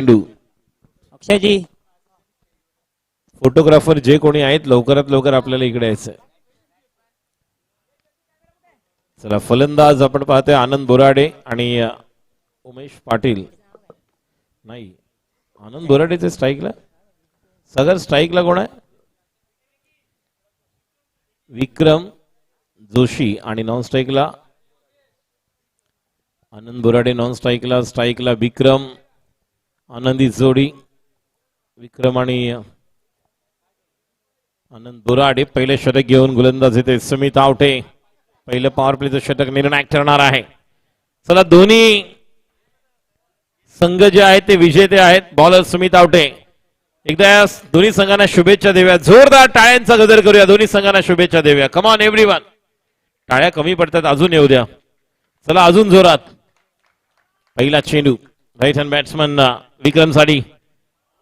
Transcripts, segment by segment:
अक्षयजी photographer जे कोणी आहेत लवकरात लवकर आपल्याला इकडे यायचं. चला फलंदाज आपण पाहतोय आनंद बोराडे आणि उमेश पाटील. नाही आनंद बोराडेचे स्ट्राईकला सगर स्ट्राईकला कोण आहे? विक्रम जोशी आणि नॉन स्ट्राईकला आनंद बोराडे. नॉन स्ट्राईकला विक्रम. आनंदी जोडी विक्रम आणि आनंद बोराडे. पहिले षटक घेऊन गोलंदाज येते सुमित आवटे. पहिलं पॉवर प्लेचं षटक निर्णायक ठरणार आहे. चला दोन्ही संघ जे आहेत ते विजेते आहेत. बॉलर सुमित आवटे. एकदा दोन्ही संघांना शुभेच्छा देऊया. जोरदार टाळ्यांचा गजर करूया. दोन्ही संघांना शुभेच्छा देऊया. Come on everyone. टाळ्या कमी पडतात अजून येऊ द्या. चला अजून जोरात. पहिला चेंडू राईट हँड बॅट्समन विक्रम साडी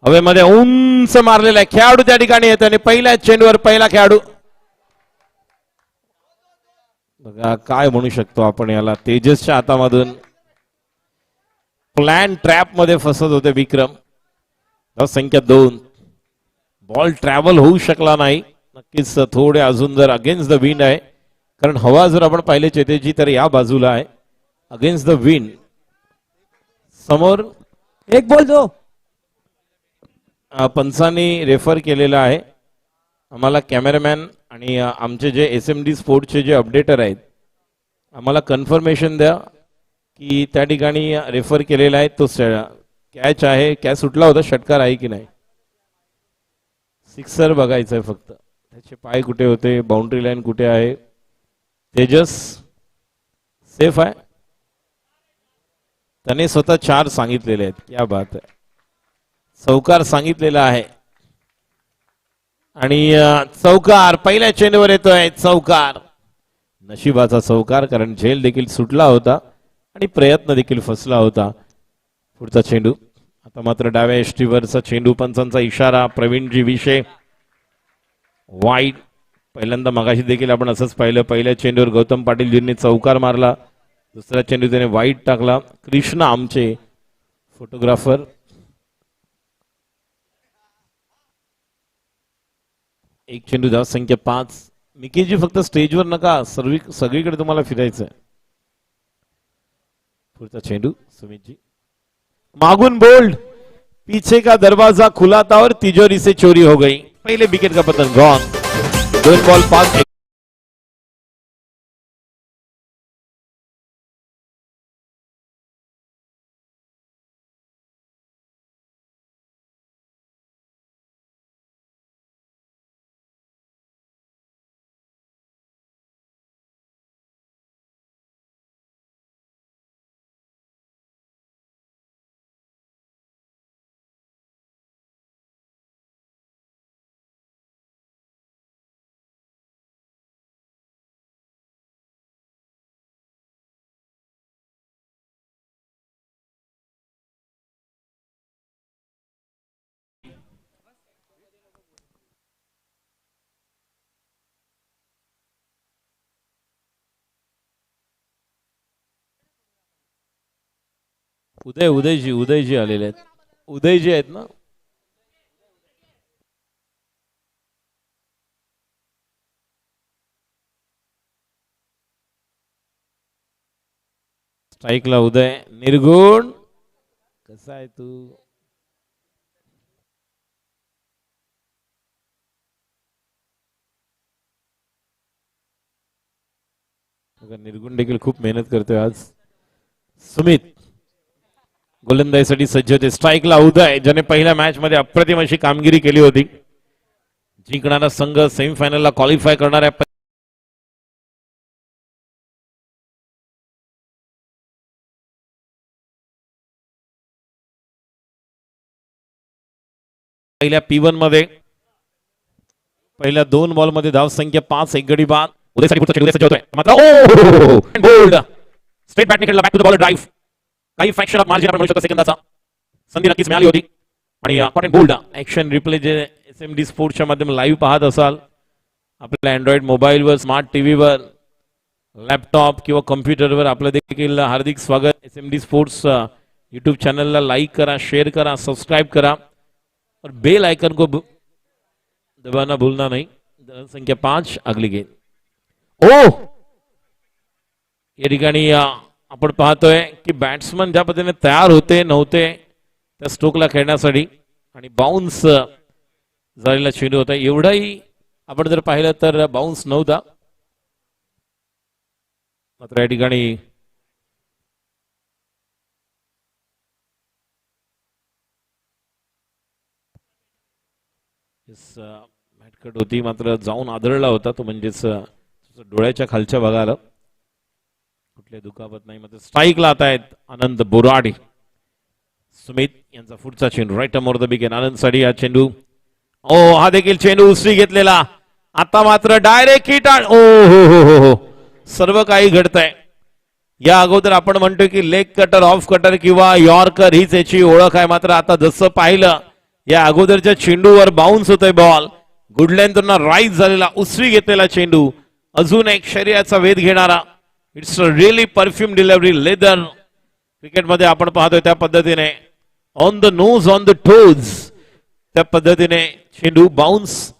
हवेमध्ये उंच मारलेला आहे. खेळाडू त्या ठिकाणी येतो आणि पहिल्या चेंडूवर पहिला खेळाडू. बघा काय म्हणू शकतो आपण याला. तेजसच्या हातामधून प्लॅन ट्रॅप मध्ये फसत होते विक्रम. संख्या 2. बॉल ट्रॅव्हल होऊ शकला नाही. नक्कीच थोडे अजून जर अगेन्स्ट द विंड आहे कारण हवा जर आपण पाहिले चेतेजी तर या बाजूला आहे अगेन्स्ट द विंड. समोर एक बॉल दो. पंचांनी रेफर केलेला आहे. आम्हाला कॅमेरामॅन आणि आमचे जे SMD स्पोर्ट्सचे जे अपडेटर आहेत आम्हाला कन्फर्मेशन द्या की त्या ठिकाणी रेफर केलेला आहे तो कॅच आहे. कॅच सुटला होता षटकार आहे की नाही. सिक्सर बघायचं आहे फक्त. त्याचे पाय कुठे होते बाउंड्री लाईन कुठे आहे. तेजस सेफ आहे. त्याने स्वतः 4 सांगितलेले आहेत. क्या बात आहे. चौकार सांगितलेला आहे आणि चौकार पहिल्या चेंडूवर येतोय. चौकार नशिबाचा चौकार कारण झेल देखील सुटला होता आणि प्रयत्न देखील फसला होता. पुढचा चेंडू आता मात्र डाव्या यष्टीवरचा चेंडू. पंचांचा इशारा. प्रवीणजी विषय वाईट. पहिल्यांदा मगाशी देखील आपण असंच पाहिलं. पहिल्या चेंडूवर गौतम पाटीलजींनी चौकार मारला. दुसरा चेंडू त्याने वाईट टाकला. कृष्ण आमचे फोटोग्राफर. एक चेंडू धाव संख्या 5. मिकीजी फक्त स्टेजवर नका सगळीकडे तुम्हाला फिरायचं आहे. पुढचा चेंडू सुमितजी मागून बोल्ड. पीछे का दरवाजा खुला था और तिजोरी से चोरी हो गई. पहले विकेट का पतन. गॉन. 2 बॉल 5. उदयजी आलेले आहेत. उदयजी आहेत ना. स्ट्राईकला उदय. निर्गुण कसा आहे तू. निर्गुण देखील खूप मेहनत करतोय आज. सुमित गोलंदाजीसाठी सज्ज होते. स्ट्राईकला उदय ज्याने पहिल्या मॅच मध्ये अप्रतिम अशी कामगिरी केली होती. जिंकणारा संघ सेमीफायनलला क्वालिफाय करणार आहे. पहिल्या P1 मध्ये पहिल्या 2 बॉल मध्ये धाव संख्या 5. एक गडी बाद. उदयसाठी पुढचा चेंडू सज्ज होतोय मात्र बोल्ड. स्ट्रेट बॅट खेळला. Back to the ball drive. काही फ्रॅक्शन ऑफ मार्जिन आपण म्हणू शकतो. सेकंदाचा संधी नक्कीच मिळाली होती आणि आपण बोल्ड ऍक्शन रिप्ले जे SMD स्पोर्ट्सच्या माध्यमातून लाईव्ह पाहत असाल आपल्या अँड्रॉइड मोबाईलवर स्मार्ट टीव्हीवर लॅपटॉप किंवा कॉम्प्युटरवर आपलं देखील हार्दिक स्वागत. SMD स्पोर्ट्स यूट्यूब चैनल ला लाइक करा, शेयर करा, सब्सक्राइब करा और बेल आइकन को दबाना भूलना नहीं. संख्या 5 अगली गेंद. ओ या ठिकाणी आपण पाहतोय की बॅट्समन ज्या पद्धतीने तयार होते नव्हते त्या स्ट्रोकला खेळण्यासाठी आणि बाउन्स झालेला चेंडू होता. एवढाही आपण जर पाहिलं तर बाउन्स नव्हता. मात्र या ठिकाणी मॅटकट होती मात्र जाऊन आदळला होता तो, म्हणजेच डोळ्याच्या खालच्या भागाला कुठले दुखापत नाही. मात्र स्ट्राईकला आता आहेत आनंद बोराडे. सुमित यांचा पुढचा चेंडू राईट अमोर द बिगेन. आनंद साठी हा चेंडू. ओ हा देखील चेंडू उसरी घेतलेला. आता मात्र डायरेक्ट हिट. ओ हो हो हो हो सर्व काही घडतंय. या अगोदर आपण म्हणतोय की लेग कटर, ऑफ कटर किंवा यॉर्कर हीच याची ओळख आहे. मात्र आता जसं पाहिलं या अगोदरच्या चेंडूवर बाउन्स होतोय बॉल. गुड लेंथना राईज झालेला उसरी घेतलेला चेंडू. अजून एक शरीराचा वेध घेणारा. It's a really perfume delivery leather. क्रिकेटमध्ये आपण पाहतोय त्या पद्धतीने on the nose on the toes त्या पद्धतीने चेंडू बाउन्स.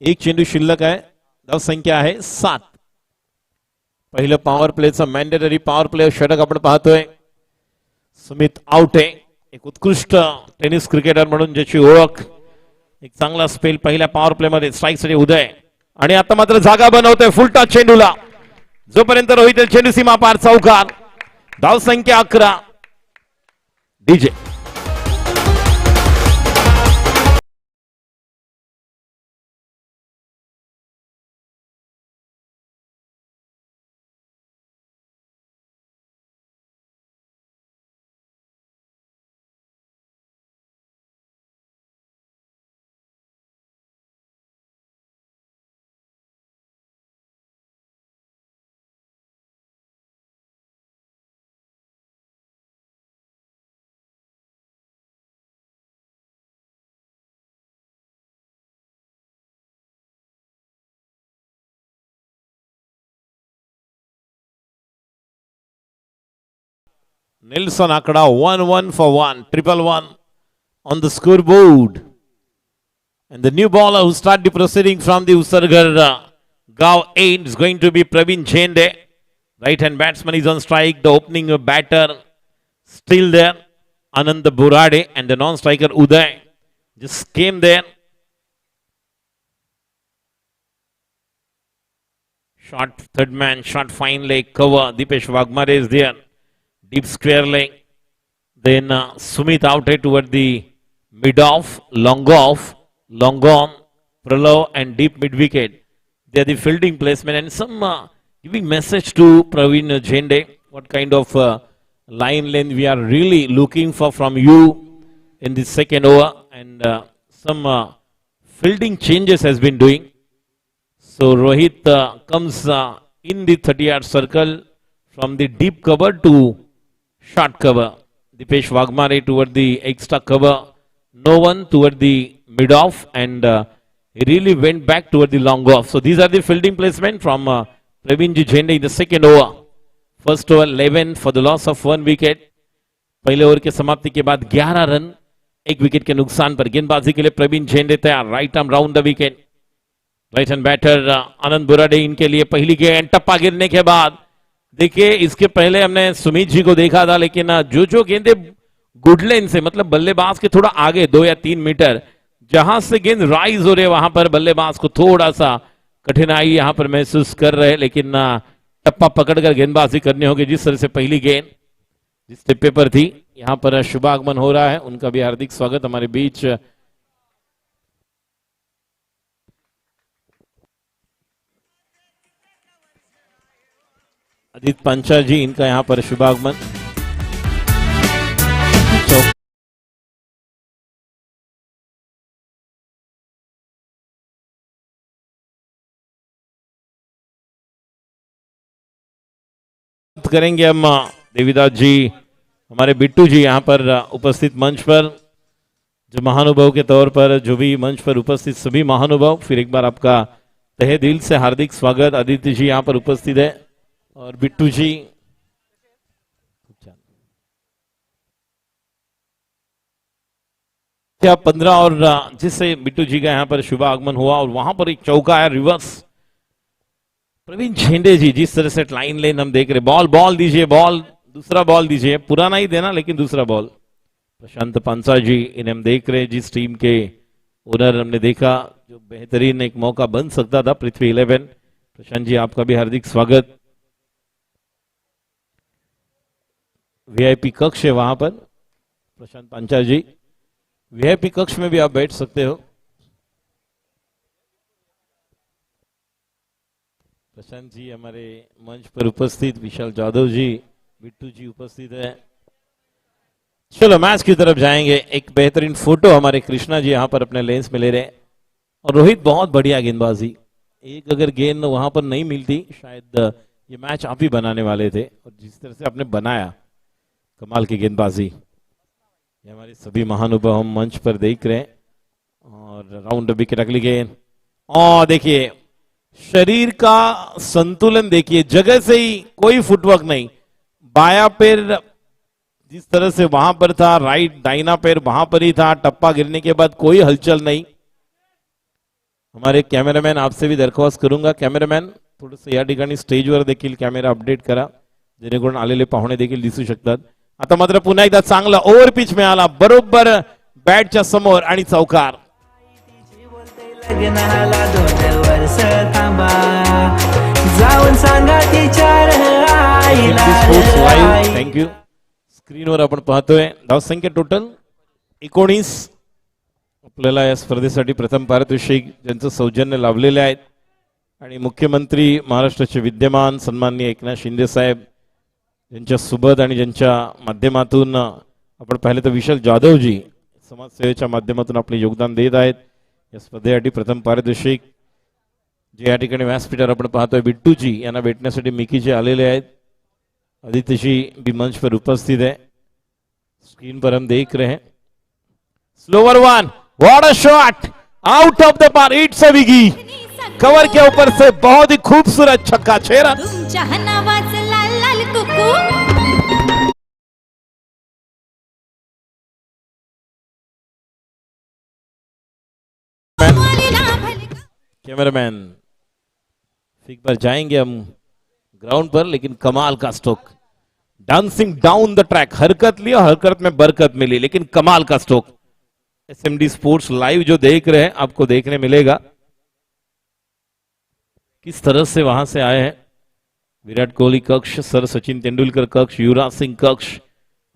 एक चेंडू शिल्लक आहे. धाव संख्या आहे 7. पहिलं पॉवर प्लेचं मॅन्डेटरी पॉवर प्ले षटक आपण पाहतोय. सुमित आवटे एक उत्कृष्ट टेनिस क्रिकेटर म्हणून ज्याची ओळख. एक चांगला स्पेल पहिल्या पॉवर प्ले मध्ये. स्ट्राईक साठी उदय आणि आता मात्र जागा बनवतोय फुलटा चेंडूला. जोपर्यंत रोहित चेंडू सीमा पार चौकार. धाव संख्या 11. DJ Nelson Akada 1-1 for 1, 1-1 on the scoreboard. And the new bowler who start the proceeding from the Usargar Gav 8 is going to be Praveen Jende. Right hand batsman is on strike. The opening batter still there, Anand Burade, and the non-striker Uday just came there. Shot third man, shot fine leg cover. Dipesh Wagmare is there. Deep square leg. Then Sumit out toward the mid off, long on, Pralav and deep mid wicket. They are the fielding placement and some giving message to Praveen Jende. What kind of line length we are really looking for from you in the second over, and some fielding changes has been doing. So Rohit comes in the 30-yard circle from the deep cover to short cover. Dipesh Wagmare toward the extra cover. No one toward the mid off, and he really went back toward the long off. So these are the fielding placement from Praveen Jende in the second over. First over 11 for the loss of 1 wicket. पहले over के समाप्ति के बाद 11 run 1 wicket के नुकसान पर. गेंदबाजी के लिए प्रवीण झेंडे तैयार. Right arm round the wicket. Right hand batter Anand Burade इनके लिए पहली गेंद. टप्पा गिरने के बाद देखिए इसके पहले हमने सुमित जी को देखा था, लेकिन जो गेंदे गुड लेंथ से, मतलब बल्लेबाज के थोड़ा आगे 2 या 3 मीटर जहां से गेंद राइज हो रहे, वहां पर बल्लेबाज को थोड़ा सा कठिनाई यहां पर महसूस कर रहे, लेकिन टप्पा पकड़कर गेंदबाजी करनी होगी. जिस तरह से पहली गेंद जिस टिप्पे पर थी, यहां पर शुभागमन हो रहा है. उनका भी हार्दिक स्वागत हमारे बीच. अदित पंचा जी, इनका यहां पर शुभागमन. करेंगे हम देवीदास जी, हमारे बिट्टू जी यहां पर उपस्थित मंच पर, जो महानुभाव के तौर पर जो भी मंच पर उपस्थित सभी महानुभाव, फिर एक बार आपका तहे दिल से हार्दिक स्वागत. आदित्य जी यहां पर उपस्थित है और बिट्टू जी. क्या 15 और जिससे बिट्टू जी का यहाँ पर शुभ आगमन हुआ और वहां पर एक चौका आया रिवर्स। प्रवीण झेंडे जी जिस तरह से लाइन लेन हम देख रहे, बॉल दीजिए, बॉल दूसरा बॉल दीजिए, पुराना ही देना लेकिन दूसरा बॉल। प्रशांत पांसा जी इन्हें हम देख रहे हैं, जिस टीम के ओनर हमने देखा जो बेहतरीन एक मौका बन सकता था पृथ्वी 11। प्रशांत जी आपका भी हार्दिक स्वागत। वीआईपी कक्ष है वहां पर, प्रशांत पांचा जी वीआईपी कक्ष में भी आप बैठ सकते हो। प्रशांत जी हमारे मंच पर उपस्थित, विशाल जाधव जी, बिट्टू जी उपस्थित है। चलो मैच की तरफ जाएंगे। एक बेहतरीन फोटो हमारे कृष्णा जी यहाँ पर अपने लेंस में ले रहे हैं और रोहित बहुत बढ़िया गेंदबाजी। एक अगर गेंद वहां पर नहीं मिलती शायद ये मैच आप ही बनाने वाले थे, और जिस तरह से आपने बनाया कमाल की गेंदबाजी। ये हमारे सभी महानुभाव हम मंच पर देख रहे हैं और राउंड विकेट अगली गेंद। और देखिए शरीर का संतुलन देखिए, जगह से ही कोई फुटवर्क नहीं, बाया पैर जिस तरह से वहां पर था, राइट दाहिना पैर वहां पर ही था, टप्पा गिरने के बाद कोई हलचल नहीं। हमारे कॅमेरामॅन आपसे भी दरख्वास्त करूंगा, कॅमेरामॅन थोडंसं या ठिकाणी स्टेजवर देखील कॅमेरा अपडेट करा जेणेकरून आलेले पाहुणे देखील दिसू शकतात। आता मात्र पुन्हा एकदा चांगला ओव्हर पिच मिळाला बरोबर बॅटच्या समोर आणि चौकार। थँक्यू। स्क्रीनवर आपण पाहतोय धावसंख्या टोटल 19। आपल्याला या स्पर्धेसाठी प्रथम पारितोषिक ज्यांचं सौजन्य लाभलेले आहेत आणि मुख्यमंत्री महाराष्ट्राचे विद्यमान सन्माननीय एकनाथ शिंदे साहेब यांच्या सुबद आणि ज्यांच्या माध्यमातून आपण पाहिलं तर विशाल जाधव जी समाजसेवेच्या माध्यमातून आपले योगदान देत आहेत। या स्पर्धेसाठी प्रथम पारितोषिक जे या ठिकाणी व्यासपीठावर आपण पाहतोय बिट्टू जी यांना भेटण्यासाठी मिकी जी आलेले आहेत। आदित्य जी भी मंच पर उपस्थित है। स्क्रीन पर हम देख रहे हैं slower one, what a shot, out of the पार, इट्स अ विगी, कवर के ऊपर से बहुत ही खूबसूरत छक्का, 6 रन। कैमरामैन फिक पर जाएंगे हम ग्राउंड पर, लेकिन कमाल का stroke, dancing down the track, हरकत ली और हरकत में बरकत मिली, लेकिन कमाल का स्ट्रोक। एसएमडी स्पोर्ट्स लाइव जो देख रहे हैं आपको देखने मिलेगा किस तरह से वहां से आए हैं। विराट कोहली कक्ष, सर सचिन तेंदुलकर कक्ष, युवराज सिंह कक्ष,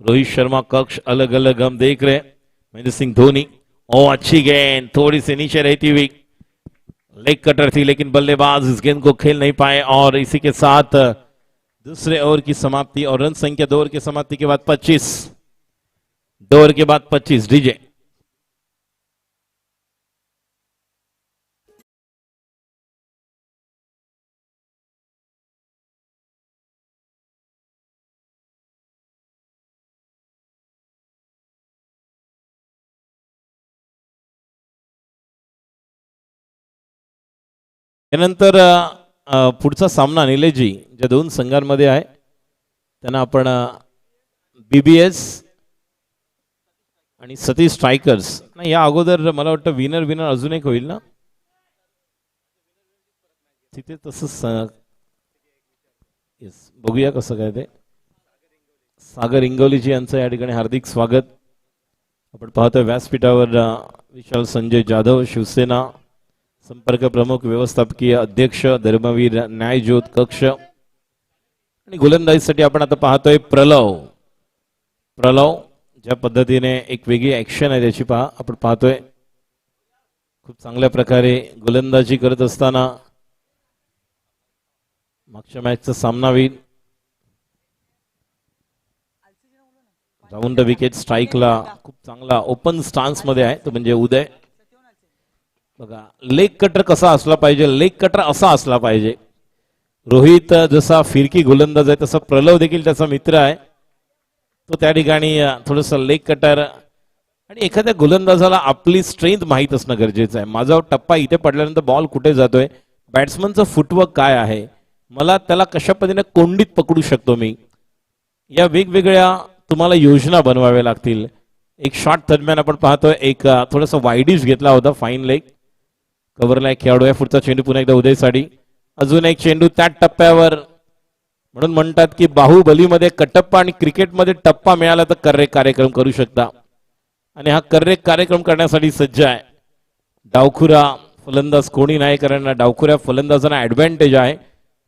रोहित शर्मा कक्ष, अलग अलग हम देख रहे हैं। महेंद्र सिंह धोनी, ओ अच्छी गेंद थोड़ी सी नीचे रहती हुई, लेग कटर थी लेकिन बल्लेबाज इस गेंद को खेल नहीं पाए और इसी के साथ दूसरे ओवर की समाप्ति और रन संख्या 2 ओवर की समाप्ति के बाद 25, 2 ओवर के बाद 25 डीजे। त्यानंतर पुढचा सामना निलेशजी ज्या 2 संघांमध्ये आहे त्यांना आपण बीबीएस आणि सतीश स्ट्रायकर्स नाही, या अगोदर मला वाटतं विनर अजून एक होईल ना तिथे, तसंच बघूया कसं काय ते। सागर इंगवलीजी यांचं या ठिकाणी हार्दिक स्वागत। आपण पाहतोय व्यासपीठावर विशाल संजय जाधव, शिवसेना संपर्क प्रमुख, व्यवस्थापकीय अध्यक्ष, धर्मवीर न्यायज्योत कक्ष, आणि गोलंदाजीसाठी आपण आता पाहतोय प्रलव ज्या पद्धतीने एक वेगळी ऍक्शन आहे त्याची आपण पाहतोय। खूप चांगल्या प्रकारे गोलंदाजी करत असताना मागच्या मॅचचा सामना होईल। राऊंड द विकेट स्ट्राईकला खूप चांगला ओपन स्टान्स मध्ये आहे तो म्हणजे उदय। बघा लेग कटर कसा असला पाहिजे, लेग कटर असा असला पाहिजे। रोहित जसा फिरकी गोलंदाज आहे तसा प्रलव देखील त्याचा मित्र आहे, तो त्या ठिकाणी थोडंसं लेग कटर, आणि एखाद्या गोलंदाजाला आपली स्ट्रेंथ माहीत असणं गरजेचं आहे। माझा टप्पा इथे पडल्यानंतर बॉल कुठे जातोय, बॅट्समनचं फुटवर्क काय आहे, मला त्याला कशा पद्धतीने कोंडीत पकडू शकतो मी, या वेगवेगळ्या तुम्हाला योजना बनवाव्या लागतील। एक शॉट दरम्यान आपण पाहतोय एक थोडासा वाईडिश घेतला होता फाईन लेग. कव्हरला एक खेळाडू आहे. पुढचा चेंडू पुन्हा एकदा उदय साडी. अजून एक चेंडू त्या टप्प्यावर. म्हणून म्हणतात की बाहुबलीमध्ये कटप्पा आणि क्रिकेटमध्ये टप्पा मिळाला तर कर्रेक कार्यक्रम करू शकता. आणि हा कर्रेक कार्यक्रम करण्यासाठी सज्ज आहे. डावखुरा फलंदाज कोणी नाही, कारण डावखुऱ्या फलंदाजांना ऍडव्हान्टेज आहे,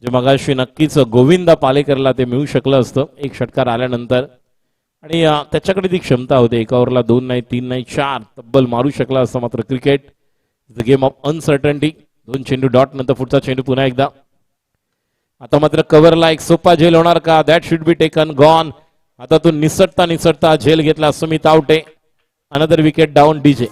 जे मगाशी नक्कीच गोविंदा पालेकरला ते मिळू शकलं असतं एक षटकार आल्यानंतर. आणि त्याच्याकडे ती क्षमता होती. एका ओव्हरला 2 नाही 3 नाही 4 तब्बल मारू शकला असतं. मात्र cricket the game of uncertainty. 2 चेंडू डॉट नंतर पुढचा चेंडू पुन्हा एकदा. आता मात्र कव्हरला एक सोपा झेल होणार का? That should be taken gone. आता तो निसटता झेल घेतला Sumit Awate. Another wicket down DJ.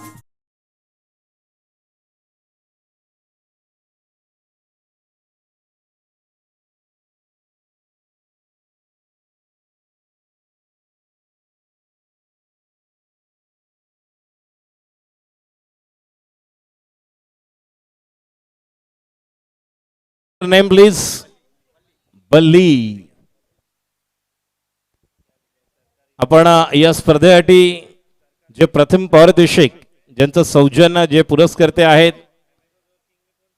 Name please. बल्ली. आपण या स्पर्धेसाठी जे प्रथम पारितोषिक, ज्यांचं सौजन्य, जे पुरस्कर्ते आहेत,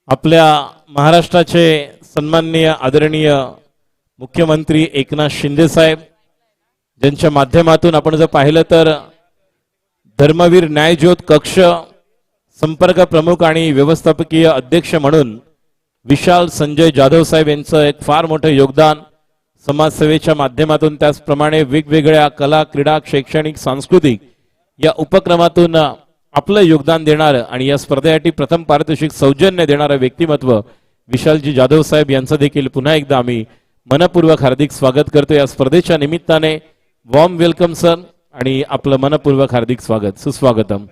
आपल्या महाराष्ट्राचे सन्माननीय आदरणीय मुख्यमंत्री एकनाथ शिंदे साहेब, ज्यांच्या माध्यमातून आपण जर पाहिलं तर धर्मवीर न्यायज्योत कक्ष संपर्क प्रमुख आणि व्यवस्थापकीय अध्यक्ष म्हणून विशाल संजय जाधव साहेब यांचं एक फार मोठं योगदान समाजसेवेच्या माध्यमातून, त्याचप्रमाणे वेगवेगळ्या कला, क्रीडा, शैक्षणिक, सांस्कृतिक या उपक्रमातून आपलं योगदान देणारं आणि या स्पर्धेसाठी प्रथम पारितोषिक सौजन्य देणारं व्यक्तिमत्व विशालजी जाधव साहेब यांचं देखील पुन्हा एकदा आम्ही मनपूर्वक हार्दिक स्वागत करतो. या स्पर्धेच्या निमित्ताने वॉर्म वेलकम सर आणि आपलं मनपूर्वक हार्दिक स्वागत, सुस्वागतम.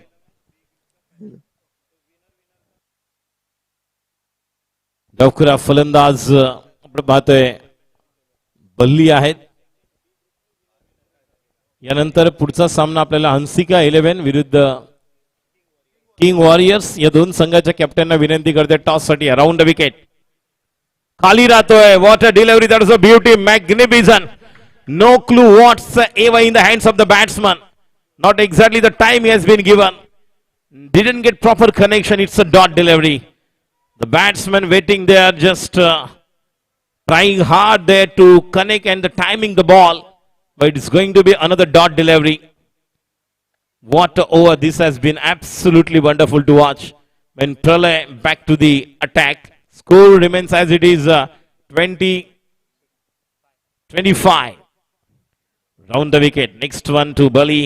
डावखुरा फलंदाज आपण पाहतोय बल्ली आहेत. यानंतर पुढचा सामना आपल्याला हंसिका 11 विरुद्ध किंग वॉरियर्स. या दोन संघाच्या कॅप्टनना विनंती करते टॉस साठी. अराउंड द विकेट खाली राहतोय. What a delivery, that is a beauty, magnificent. No clue what's ever in the hands of the batsman. Not exactly the time has been given. Didn't get proper connection. It's a dot delivery. The batsman waiting there, just trying hard there to connect and the timing the ball, but it's going to be another dot delivery. What a over. This has been absolutely wonderful to watch. When Pralay back to the attack, score remains as it is, 20-25. Round the wicket. Next one to Bali.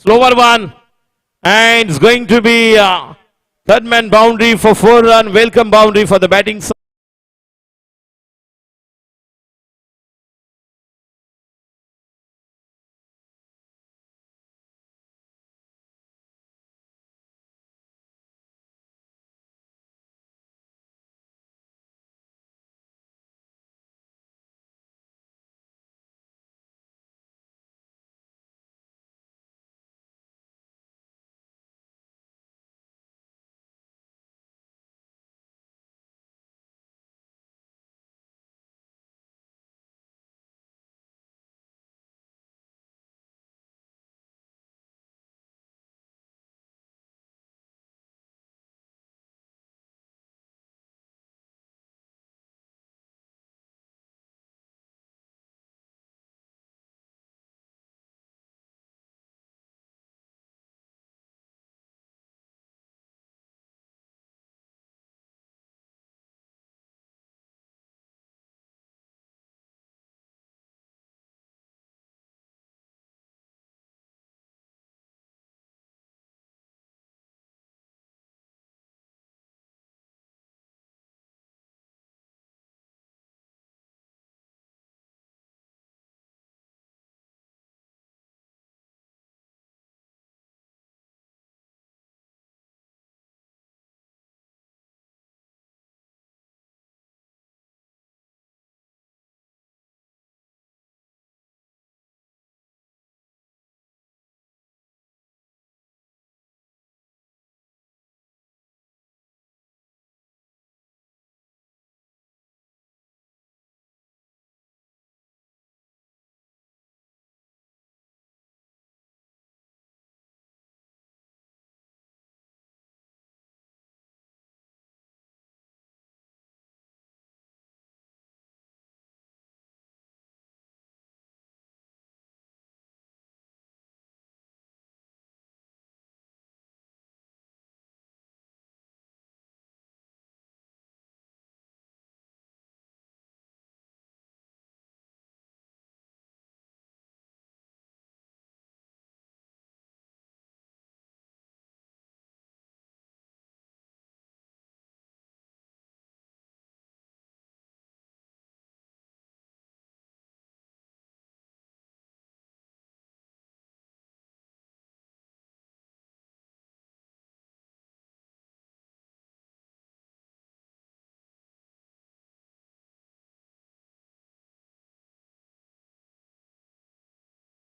Slower one. And it's going to be third man boundary for 4-run. Welcome boundary for the batting side.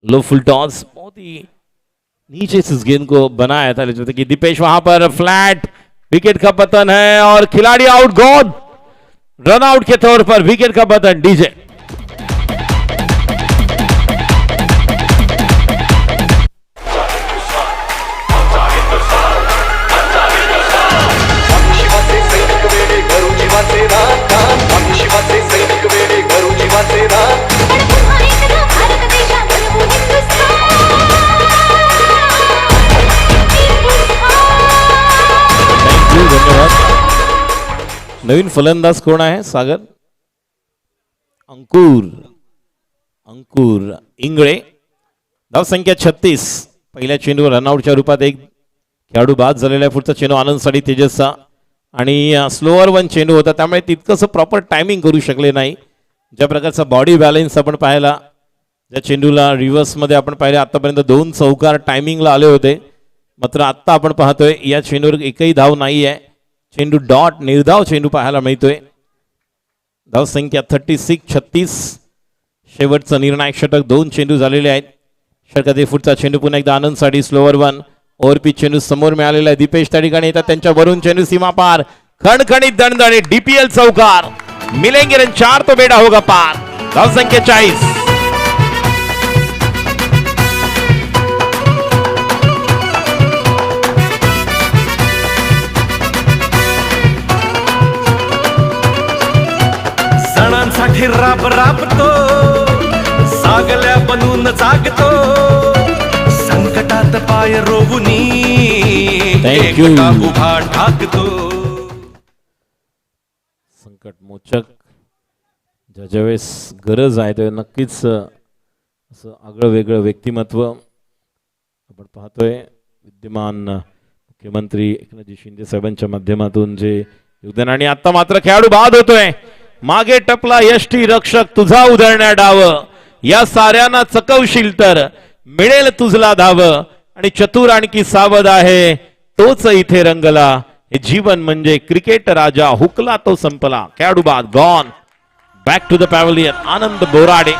Low full toss, बहुत ही नीचे से इस गेंद को बनाया था, लेकिन कि दीपेश वहां पर flat, wicket का पतन है और खिलाड़ी आउट, गॉड रन आउट के तौर पर विकेट का पतन। डीजे नवीन फलंदाज कोण आहे? सागर अंकुर, अंकुर इंगळे। धाव संख्या 36। पहिल्या चेंडूवर रनआउटच्या रूपात एक खेळाडू बाद झालेला आहे। पुढचा चेंडू आनंदसाठी तेजसचा आणि स्लोअर वन चेंडू होता, त्यामुळे तितकंसं प्रॉपर टायमिंग करू शकले नाही। ज्या प्रकारचा बॉडी बॅलन्स आपण पाहिला, ज्या चेंडूला रिव्हर्समध्ये आपण पाहिले, आतापर्यंत 2 चौकार टायमिंगला आले होते, मात्र आत्ता आपण पाहतोय या चेंडूवर एकही धाव नाही आहे। चेंडू डॉट, निर्धाव चेंडू पाहायला मिळतोय। धाव संख्या 36-36। शेवटचं निर्णायक षटक, 2 चेंडू झालेले आहेत। षटकातील पुढचा चेंडू पुन्हा एकदा आनंदसाठी स्लोअर वन, ओव्हरपिच चेंडू समोर मिळालेला आहे। दीपेश त्या ठिकाणी येतात, त्यांच्या वरून चेंडू सीमा पार, खणखणीत दणदणीत डीपीएल चौकार, मिलेंगे रन 4 तो बेड़ा होगा पार। धाव संख्या 40। सणांसाठी राब राबतो, सागल्या बनून जागतो, संकटात पाय रोवुनी एकटा उभा ठाकतो। संकट मोचक ज्यावेळेस गरज आहे ते नक्कीच असं आगळं वेगळं व्यक्तिमत्व आपण पाहतोय। विद्यमान मुख्यमंत्री एकनाथजी शिंदे साहेबांच्या माध्यमातून जे योगदान, आणि आता मात्र खेळाडू बाद होतोय। मागे टपला यष्टी रक्षक तुझा उधळण्या डाव, या साऱ्यांना चकवशील तर मिळेल तुझला धाव, आणि चतुर आणखी सावध आहे तोच इथे रंगला, हे जीवन म्हणजे क्रिकेट राजा, हुकला तो संपला। खेळाडू बाद, gone, back to the pavilion, Anand Borade.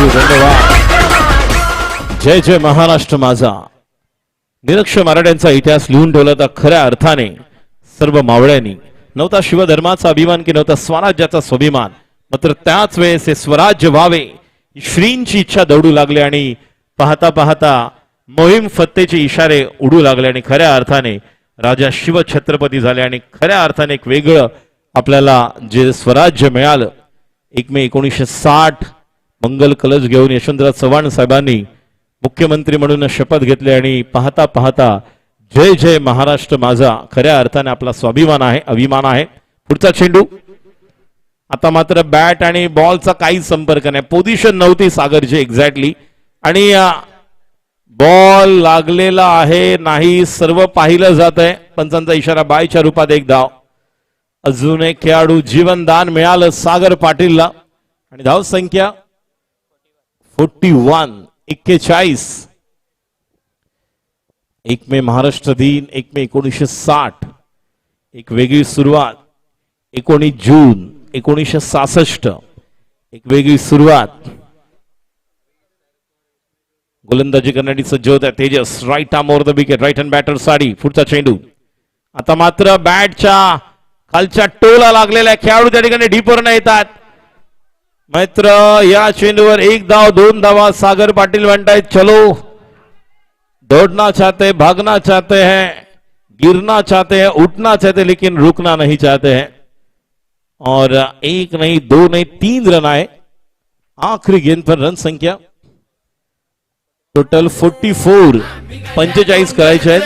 धन्यवाद। जय जय महाराष्ट्र माझा। निरक्ष मराठ्यांचा इतिहास लिहून ठेवला तर खऱ्या अर्थाने सर्व मावळ्यांनी नव्हता शिवधर्माचा अभिमान की नव्हता स्वराज्याचा स्वाभिमान, मात्र त्याच वेळेस हे स्वराज्य व्हावे श्रींची इच्छा दौडू लागले, आणि पाहता पाहता मोहीम फत्तेचे इशारे उडू लागले, आणि खऱ्या अर्थाने राजा शिव छत्रपती झाले, आणि खऱ्या अर्थाने एक वेगळं आपल्याला जे स्वराज्य मिळालं। 1 मे 1960 मंगल कलश घेऊन यशवंतराव चव्हाण साहेबांनी मुख्यमंत्री म्हणून शपथ घेतली, आणि पाहता पाहता जय जय महाराष्ट्र माझा खऱ्या अर्थाने आपला स्वाभिमान आहे, अभिमान आहे। पुढचा चेंडू, आता मात्र बॅट आणि बॉलचा काही संपर्क नाही, पोझिशन नव्हती सागरची एक्झॅक्टली, आणि बॉल लागलेला आहे नाही, सर्व पाहिलं जात आहे। पंचांचा इशारा बायच्या रूपात एक धाव। अजून एक खेळाडू जीवनदान मिळालं सागर पाटीलला, आणि धाव संख्या 41-41। 1 मे महाराष्ट्र दिन, 1 मे 1960, एक वेगळी सुरुवात। 19 जून 1966, एक वेगळी सुरुवात। गोलंदाजी करण्याची सज्ज होता Tejas, right arm over the wicket, right hand batter साडी। पुढचा चेंडू, आता मात्र बॅटच्या खालच्या टोला लागलेल्या खेळाडू त्या ठिकाणी डीपवर येतात, मात्र या चेंडूवर 1 धाव 2 धावा। सागर पाटील म्हणतायत चलो, दौड़ना चाहते, भागना चाहते हैं, गिरना चाहते हैं, उठना चाहते, लेकिन रुकना नहीं चाहते हैं। और 1 नहीं 2 नहीं 3 रन आए आखिरी गेंद पर। रन संख्या टोटल 45 करायचे आहेत।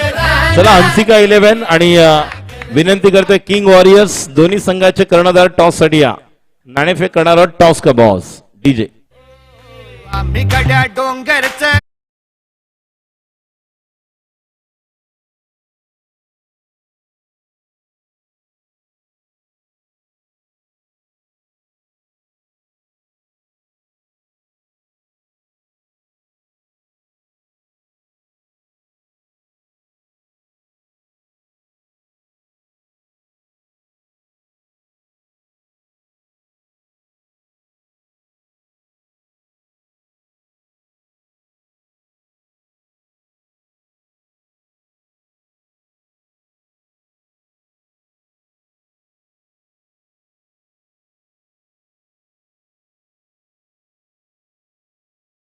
चला हंसिका 11 आणि विनंती करतोय किंग वॉरियर्स दोन्ही संघाचे कर्णधार टॉस साठी या, नाणेफेक करणारा टॉस का बॉस डीजे। आम्ही गड्या डोंगरचं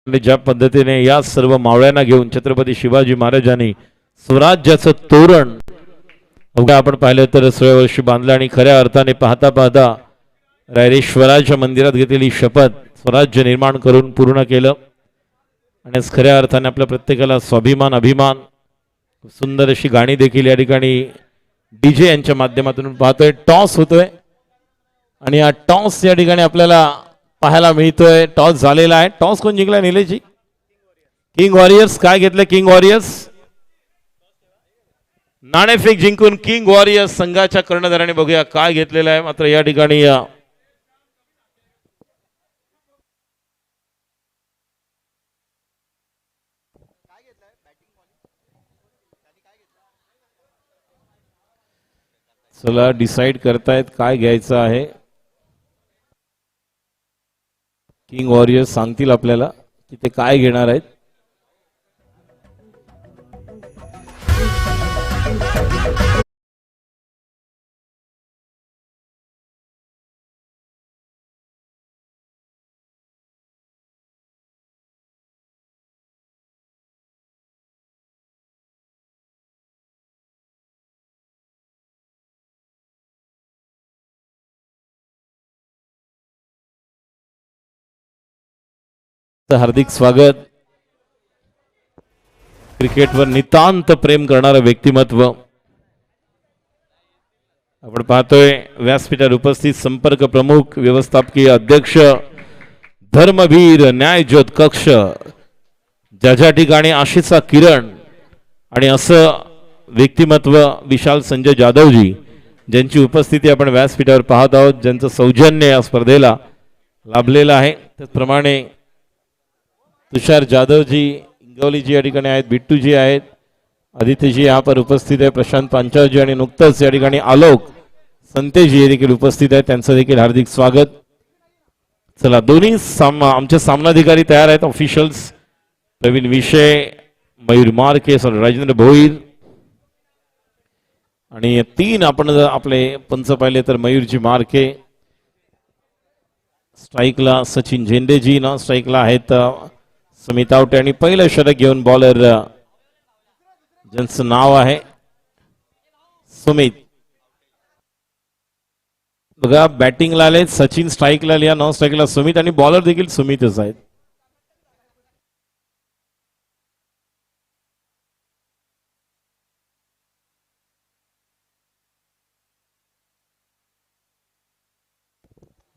आणि ज्या पद्धतीने या सर्व मावळ्यांना घेऊन छत्रपती शिवाजी महाराजांनी स्वराज्याचं तोरण अवघ्या आपण पाहिलं तर 16 वर्षी बांधलं आणि खऱ्या अर्थाने पाहता पाहता रायरेश्वराच्या मंदिरात घेतलेली शपथ स्वराज्य निर्माण करून पूर्ण केलं आणि खऱ्या अर्थाने आपल्या प्रत्येकाला स्वाभिमान अभिमान सुंदर अशी गाणी देखील या ठिकाणी डीजे यांच्या माध्यमातून पाहतोय. टॉस होतोय आणि हा टॉस या ठिकाणी आपल्याला पाहायला मिळतोय. टॉस झालेला आहे. टॉस कोण जिंकला निलेशजी? King warriors. काय घेतलं किंग वॉरियर्स? नाणेफेक जिंकून किंग वॉरियर्स संघाच्या कर्णधाराने बघूया काय घेतलेलं आहे. मात्र या ठिकाणी चला डिसाइड करतायत काय घ्यायचं आहे. किंग वॉरियर्स सांगतील आपल्याला की ते काय घेणार आहेत. हार्दिक स्वागत. क्रिकेटवर नितांत प्रेम करणारं व्यक्तिमत्व आपण पाहतोय. व्यासपीठावर उपस्थित संपर्क प्रमुख व्यवस्थापकीय अध्यक्ष धर्मवीर न्यायज्योत कक्ष ज्या ठिकाणी आशेचा किरण आणि असं व्यक्तिमत्व विशाल संजय जाधवजी ज्यांची उपस्थिती आपण व्यासपीठावर पाहत आहोत, ज्यांचं सौजन्य या स्पर्धेला लाभलेलं आहे. त्याचप्रमाणे तुषार जाधवजी इंगवलीजी या ठिकाणी आहेत, बिट्टूजी आहेत, आदित्यजी यहाँ पर उपस्थित आहे, प्रशांत पांचाळजी आणि नुकतंच या ठिकाणी आलोक संतेजी हे देखील उपस्थित आहेत. त्यांचं देखील हार्दिक स्वागत. चला दोन्ही आमचे सामनाधिकारी तयार आहेत. ऑफिशियल्स प्रवीण विषय, मयूर मार्के, राजेंद्र भोईर आणि 3 आपण जर आपले पंच पाहिले तर मयूरजी मार्के, स्ट्राईकला सचिन झेंडेजी, नॉन स्ट्राईकला आहेत सुमित आवटे आणि पहिलं षटक घेऊन बॉलर ज्यांचं नाव आहे सुमित. बघा बॅटिंगला आले सचिन, स्ट्राईकला लिहा, नॉन स्ट्राईकला सुमित आणि बॉलर देखील सुमितच आहेत.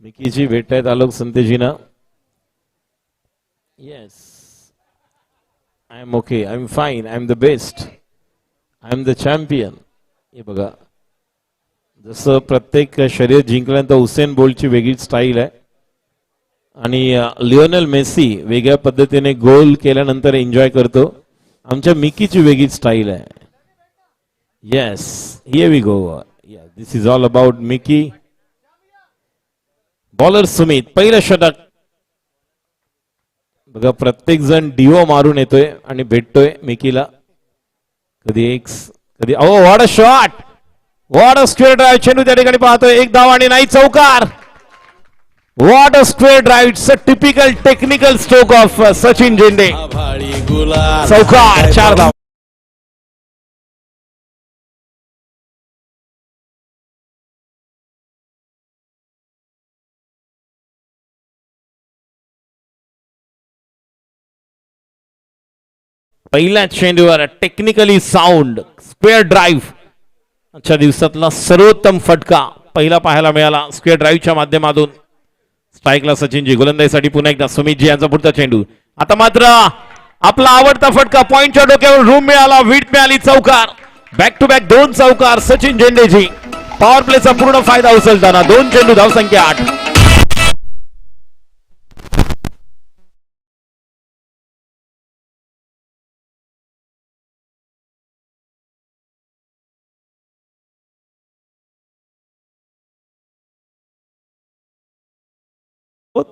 मिकीजी भेट आहेत आलोक संतेजीना. Yes I am okay, I am fine, I am the best, I am the champion. हे बघा जसं प्रत्येक शर्यत जिंकल्यानंतर हुसेन बोल्टची वेगळी स्टाईल आहे आणि लिओनेल मेसी वेगळ्या पद्धतीने गोल केल्यानंतर एन्जॉय करतो. आमच्या मिकीची वेगळी स्टाईल आहे. Yes here we go. This is all about Mickey. Bowler Sumit पहिलं षटक. बघा प्रत्येक जण डिओ मारून येतोय आणि भेटतोय मिकीला. कधी एक कधी what a shot, what a square drive. चेंडू त्या ठिकाणी पाहतोय, एक धाव आणि नाही चौकार. What a square drive. It's a typical technical stroke of Sachin झेंडे. चौकार, 4 धाव. पहिल्या चेंडूवर टेक्निकली साऊंड स्क्वेअर ड्राइव्ह. आजच्या दिवसातला सर्वोत्तम फटका पहिला पाहायला मिळाला स्क्वेअर ड्राइव्हच्या माध्यमातून. स्ट्राईकला सचिनजी, गोलंदाजीसाठी पुन्हा एकदा सुमितजी यांचा पुढचा चेंडू. आता मात्र आपला आवडता फटका पॉइंटच्या डोक्यावर रूम मिळाला, विट मिळाली, चौकार. बॅक टू बॅक 2 चौकार सचिन झेंडेजी. पॉवर प्लेचा पूर्ण फायदा उचलताना 2 चेंडू, धावसंख्या 8.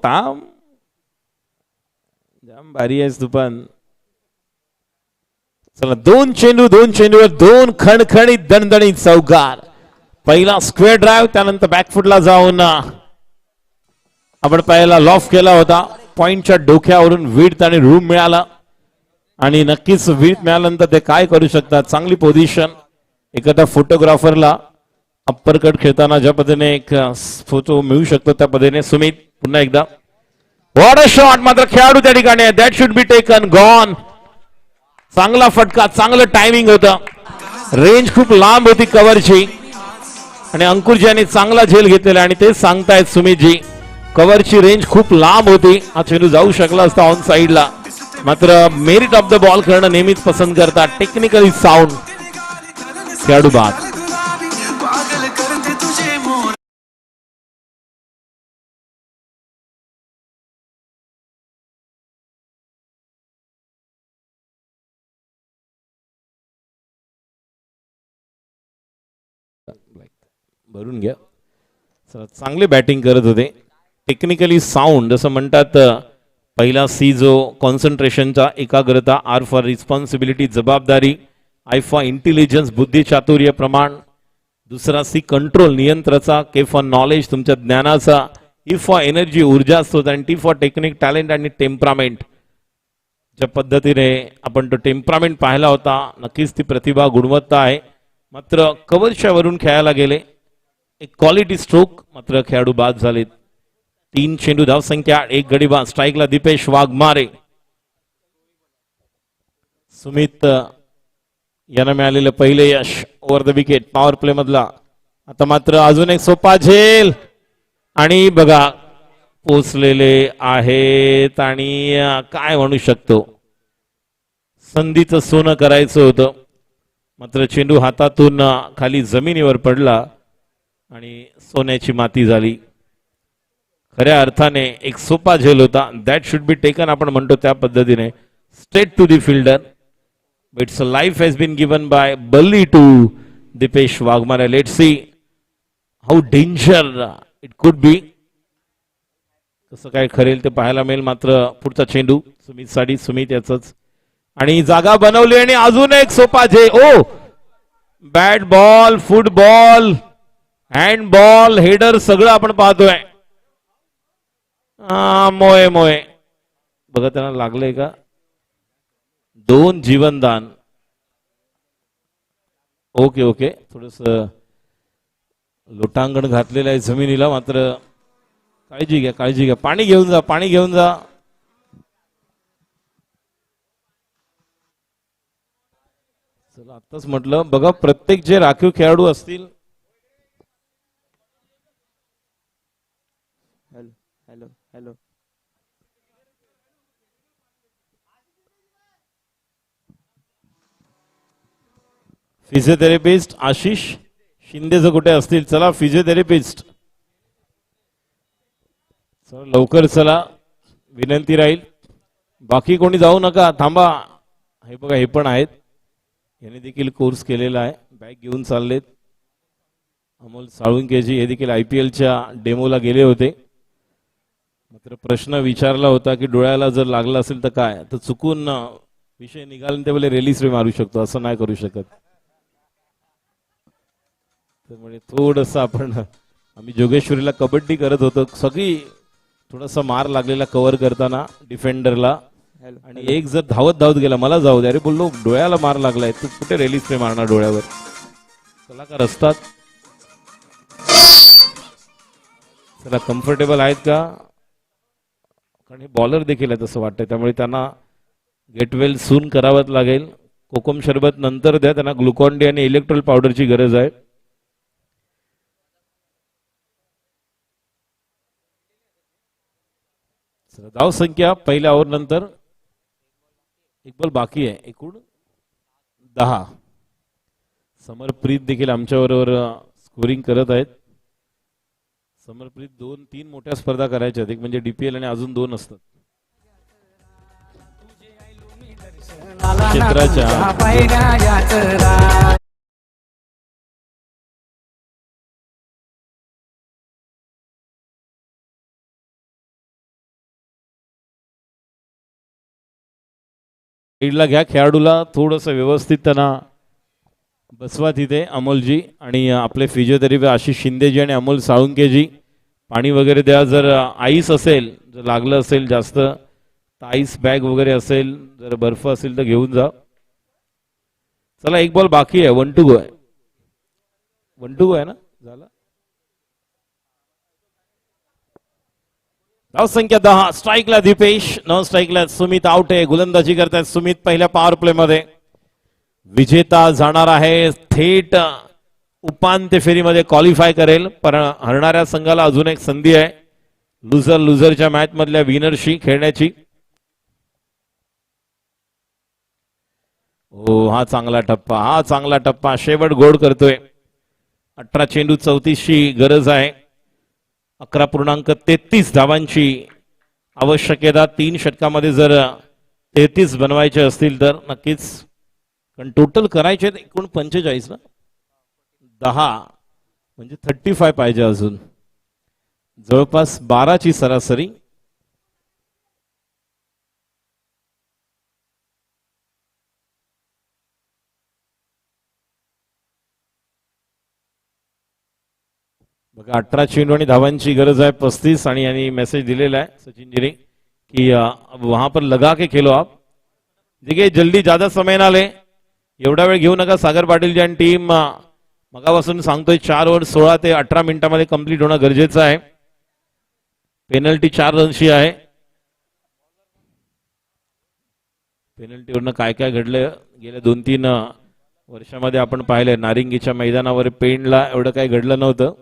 ताम जाम भारी आहेस तू पण. चला 2 चेंडू, 2 चेंडूवर 2 खणखणीत दणदणीत चौकार. पहिला स्क्वेअर ड्राइव्ह, त्यानंतर बॅकफुटला जाऊन आपण पहिला लॉफ केला होता. पॉइंटच्या डोक्यावरून विड्थ आणि रूम मिळाला आणि नक्कीच विड्थ मिळाल्यानंतर ते काय करू शकतात. चांगली पोझिशन. एखाद्या फोटोग्राफरला अप्परकट खेळताना ज्या पद्धतीने एक फोटो मिळू शकतो त्या पद्धतीने सुमित पुन्हा एकदा व्हॉट अ शॉट. मात्र खेळाडू त्या ठिकाणी that should be taken gone. चांगला फटका, चांगलं टायमिंग होतं. रेंज खूप लांब होती कव्हरची आणि अंकुरजी यांनी चांगला झेल घेतलेला आणि ते सांगतायत सुमितजी कव्हरची रेंज खूप लांब होती. हा चेंडू जाऊ शकला असता ऑन साइडला. मात्र मेरिट ऑफ द बॉल करणं नेहमीच पसंत करतात. टेक्निकली साऊंड खेळाडू बाद. भरून घ्या. चांगले बॅटिंग करत होते. टेक्निकली साऊंड जसं म्हणतात. पहिला सी जो कॉन्सन्ट्रेशनचा एकाग्रता, आर फॉर रिस्पॉन्सिबिलिटी जबाबदारी, आय फॉर इंटेलिजन्स बुद्धी चातुर्य प्रमाण, दुसरा सी कंट्रोल नियंत्रणाचा, के फॉर नॉलेज तुमच्या ज्ञानाचा, ई फॉर एनर्जी ऊर्जा स्रोत आणि टी फॉर टेक्निक टॅलेंट आणि टेम्परामेंट. ज्या पद्धतीने आपण तो टेम्परामेंट पाहिला होता नक्कीच ती प्रतिभा गुणवत्ता आहे. मात्र कव्हरच्या वरून खेळायला गेले. एक क्वालिटी स्ट्रोक मात्र खेळाडू बाद झालेत. 3 चेंडू धावसंख्या 1 गडी बाद. स्ट्राईकला दीपेश वाघमारे. सुमित यांना मिळालेलं पहिले यश over the wicket power play मधला. आता मात्र अजून एक सोपा झेल आणि बघा पोचलेले आहेत आणि काय म्हणू शकतो संधीचं सोनं करायचं होतं. मात्र चेंडू हातातून खाली जमिनीवर पडला आणि सोन्याची माती झाली. खऱ्या अर्थाने एक सोपा झेल होता. दॅट शुड बी टेकन आपण म्हणतो त्या पद्धतीने straight to the fielder. It's a life has been given by Balli to Dipesh Waghmare. Let see how danger it could be. कसं काय खरेल ते पाहायला मिळेल. मात्र पुढचा चेंडू सुमित साठी. सुमित याच आणि जागा बनवली आणि अजून एक सोपा झेल. ओ bat ball, football, handball, header सगळं आपण पाहतोय. मोये मोये बघा त्यांना लागलंय का. 2 जीवनदान. ओके ओके थोडस लोटांगण घातलेलं आहे जमिनीला. मात्र काळजी घ्या, काळजी घ्या. पाणी घेऊन जा, पाणी घेऊन जा. चला आत्ताच म्हटलं बघा प्रत्येक जे राखीव खेळाडू असतील. Hello hello physiotherapist Ashish Shinde जर कुठे असतील चला फिजिओथेरपिस्ट लवकर चला विनंती राहील. बाकी कोणी जाऊ नका, थांबा. हे बघा हे पण आहेत. याने देखील कोर्स केलेला आहे. बॅग घेऊन चाललेत. अमोल साळुंकेजी हे देखील IPLच्या डेमोला गेले होते. मात्र प्रश्न विचारला होता की डोळ्याला जर लागला असेल तर काय. तर चुकून विषय निघाला ते बोले रिलीज रे मारू शकतो. असं नाही करू शकत. त्यामुळे थोडस आम्ही जोगेश्वरीला कबड्डी करत होतो. सगळी थोडासा मार लागलेला कव्हर करताना डिफेंडरला. आणि एक जर धावत धावत गेला मला जाऊ दे. अरे बोललो डोळ्याला मार लागलाय तू कुठे रिलीज रे मारणार डोळ्यावर. कलाकार असतात. चला कम्फर्टेबल आहेत का. कारण हे बॉलर देखील आहेत असं वाटतंय. त्यामुळे त्यांना गेटवेल सून करावंच लागेल. कोकम शरबत नंतर द्या. त्यांना ग्लुकॉन डी आणि इलेक्ट्रोल पावडरची गरज आहे. धाव संख्या पहिल्या ओव्हर नंतर 1 बॉल बाकी आहे. एकूण 10. समरप्रीत देखील आमच्या बरोबर स्कोरिंग करत आहेत. समरप्रीत 2-3 मोठ्या स्पर्धा करायच्या आहेत. एक म्हणजे DPL आणि अजून 2 असतात क्षेत्राच्या. ला घ्या. खेळाडूला थोडंसं व्यवस्थित त्यांना बसवा तिथे. अमोलजी आणि आपले फिजिओथेरपी आशिष शिंदेजी आणि अमोल साळुंकेजी पाणी वगैरे द्या. जर आईस असेल, जर लागलं असेल जास्त तर आईस बॅग वगैरे असेल, जर बर्फ असेल तर घेऊन जा. चला एक बॉल बाकी आहे. 1 to go आहे. 1 to go आहे ना. झाला धाव संख्या 10. स्ट्राईकला दीपेश, नॉन स्ट्राईकला सुमित आउट आहे. गोलंदाजी करतायत सुमित पहिल्या पॉवर प्ले मध्ये. विजेता जाणार आहे थेट उपांत्य फेरीमध्ये क्वालिफाय करेल. पण हरणाऱ्या संघाला अजून एक संधी आहे लुझरच्या मॅच मधल्या विनरशी खेळण्याची. हो हा चांगला टप्पा, हा चांगला टप्पा. शेवट गोड करतोय. 18 चेंडू 34ची गरज आहे. 11.33 धावांची आवश्यकता. 3 षटकामध्ये जर 33 बनवायचे असतील तर नक्कीच, कारण टोटल करायचे एकूण 45 ना. 10 म्हणजे 35 पाहिजे अजून. जवळपास 12ची सरासरी. बघा 18 चेंडू आणि धावांची गरज आहे 35. आणि यांनी मेसेज दिलेला आहे सचिनजीने की वहां पर लगा के खेलो आप. देखिए जल्दी ज्यादा समय ना ले, एवढा वेळ घेऊ नका. सागर पाटील आणि टीम मगापासून सांगतोय 4 ओव्हर 16 ते 18 मिनिटांमध्ये कंप्लीट होणं गरजेचं आहे. पेनल्टी 4 रनची आहे. पेनल्टीवरनं काय काय घडलं गेल्या 2-3 वर्षामध्ये आपण पाहिलंय. नारिंगीच्या मैदानावर पेणला एवढं काही घडलं नव्हतं.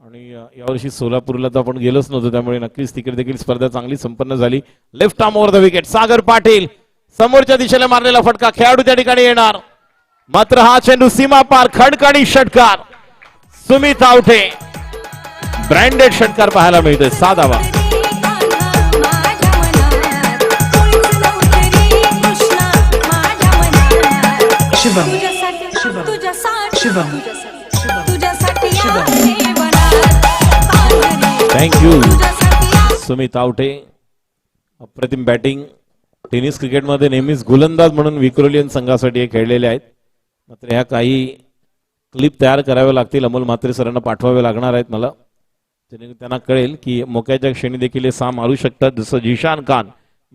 आणि यावर्षी सोलापूरला तर आपण गेलोच नव्हतो, त्यामुळे नक्कीच तिकडे देखील स्पर्धा चांगली संपन्न झाली. Left arm over the wicket. Sagar Patil समोरच्या दिशेला मारलेला फटका. खेळाडू त्या ठिकाणी येणार, मात्र हा चेंडू सीमा पार. खणखणी षटकार. सुमित आवटे ब्रँडेड षटकार पाहायला मिळतोय. 6 धावा. थँक्यू सुमित आवटे. अप्रतिम बॅटिंग. टेनिस क्रिकेटमध्ये नेहमीच गोलंदाज म्हणून विक्रोलियन संघासाठी हे खेळलेले आहेत. मात्र ह्या काही क्लिप तयार कराव्या लागतील. अमोल म्हात्रे सरांना पाठवावे लागणार आहेत मला, जेणेकरून त्यांना कळेल की मोक्याच्या क्षणी देखील हे सहा मारू शकतात. जसं जिशान खान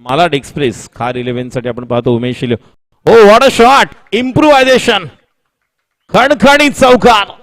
मालाड एक्सप्रेस खार 11 साठी आपण पाहतो. उमेश शिले. ओ व्हॉट अ शॉट. इम्प्रुव्हायझेशन. खणखणीत चौकार.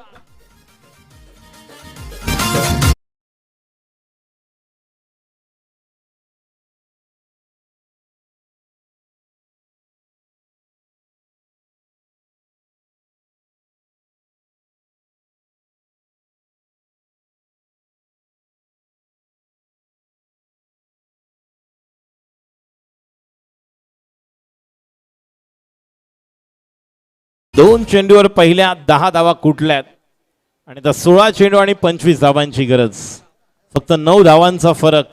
दोन चेंडूवर पहिल्या 10 धावा कुठल्यात आणि आता 16 चेंडू आणि 25 धावांची गरज. फक्त 9 धावांचा फरक.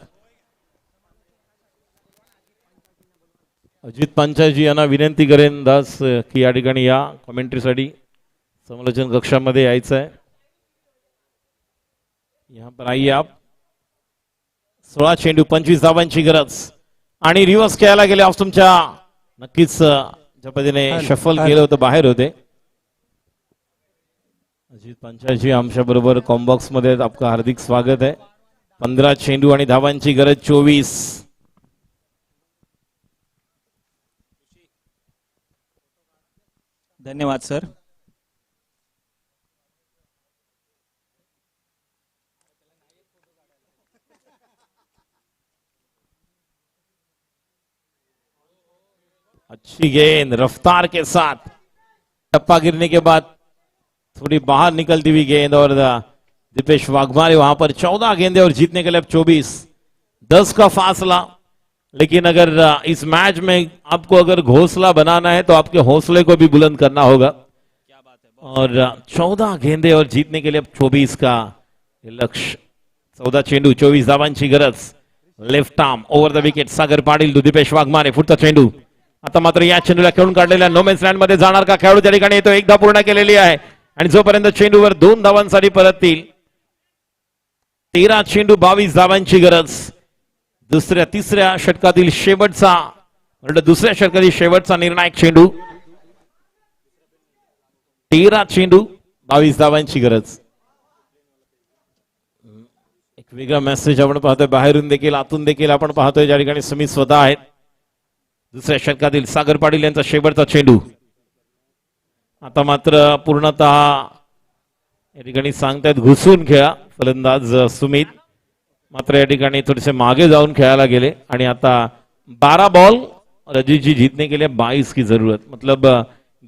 अजित पांचाळजी यांना विनंती करेन दास की या ठिकाणी या कमेंट्रीसाठी समालोचन कक्षामध्ये यायचं आहे. यहाँ पर आइए आप. 16 चेंडू 25 धावांची गरज आणि रिव्हर्स खेळायला गेले ऑफ. तुमच्या नक्कीच ज्या पद्धतीने शफल केलं होतं बाहेर होते. अजित पांचाळजी आमच्या बरोबर कॉम्बॉक्स मध्ये आपका हार्दिक स्वागत आहे. 15 चेंडू आणि धावांची गरज 24. धन्यवाद सर. अच्छी गेंद रफ्तार के साथ टप्पा गिरने के बाद थोड़ी बाहर निकलती हुई गेंद और दीपेश वाघमारे वहां पर 14 गेंदे और जीतने के लिए 24. 10 का फासला. लेकिन अगर इस मैच में आपको अगर घोंसला बनाना है तो आपके हौसले को भी बुलंद करना होगा. और 14 गेंदे और जीतने के लिए 24 का लक्ष्य. 14 चेंडू 24 धावांची गरज. Left arm over the wicket. Sagar Patil to Dipesh Waghmare. पुढचा चेंडू आता मात्र या चेंडूला खेळून काढलेल्या नोमॅन्स लँड मध्ये जाणार का खेळाडू त्या ठिकाणी येतो. एकदा पूर्ण केलेली आहे आणि जोपर्यंत चेंडूवर 2 धावांसाठी परततील. 13 चेंडू 22 धावांची गरज. तिसऱ्या षटकातील शेवटचा दुसऱ्या षटकातील शेवटचा निर्णायक चेंडू. 13 चेंडू 22 धावांची गरज. एक वेगळा मेसेज आपण पाहतोय बाहेरून देखील आतून देखील आपण पाहतोय ज्या ठिकाणी सुमित स्वतः आहेत. दुसऱ्या षटकातील सागर पाटील यांचा शेवटचा चेंडू. आता मात्र पूर्णतः या ठिकाणी सांगतायत घुसून खेळा फलंदाज सुमित, मात्र या ठिकाणी थोडेसे मागे जाऊन खेळायला गेले आणि आता 12 बॉल रजीत जी जीतने के लिए 22 की जरूरत, मतलब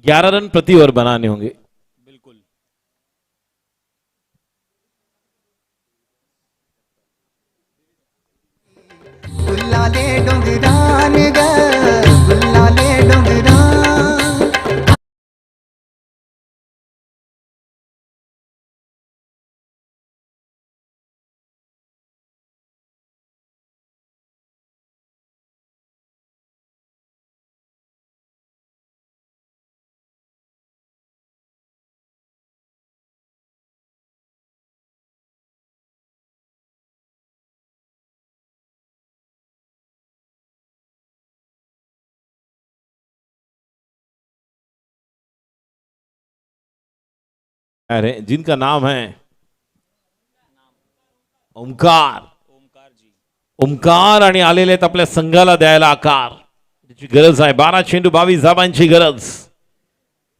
11 रन प्रति ओवर बनाने होंगे. बिल्कुल. गुल्लाले डोंगरान ग गुल्लाले डोंगरान. अरे जिनका नाम है ओमकार. ओमकार जी. ओमकार आणि आलेले आहेत आपल्या संघाला द्यायला आकार. त्याची गरज आहे. 12 चेंडू 22 धावांची गरज.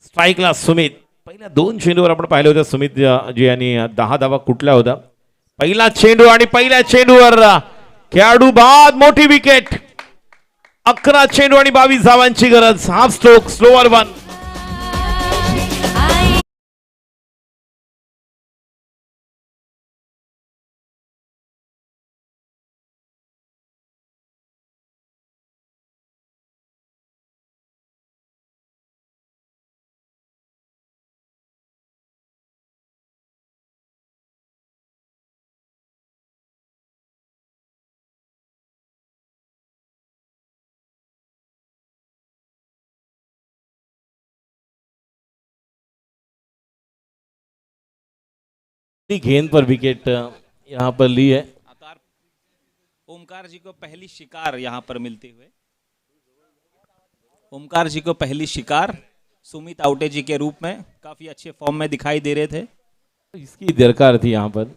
स्ट्राईकला सुमित. पहिल्या 2 चेंडूवर आपण पाहिले होते सुमित जी यांनी 10 धावा कुठल्या होत्या. पहिला चेंडू आणि पहिल्या चेंडूवर खेळाडू बाद, मोठी विकेट. 11 चेंडू आणि 22 धावांची गरज. Half stroke, slower 1. गेंद पर विकेट यहाँ पर ली है. आकार ओमकार जी को पहली शिकार यहाँ पर मिलते हुए. ओमकार जी को पहली शिकार सुमित आउटे जी के रूप में काफी अच्छे फॉर्म में दिखाई दे रहे थे. इसकी दरकार थी यहाँ पर.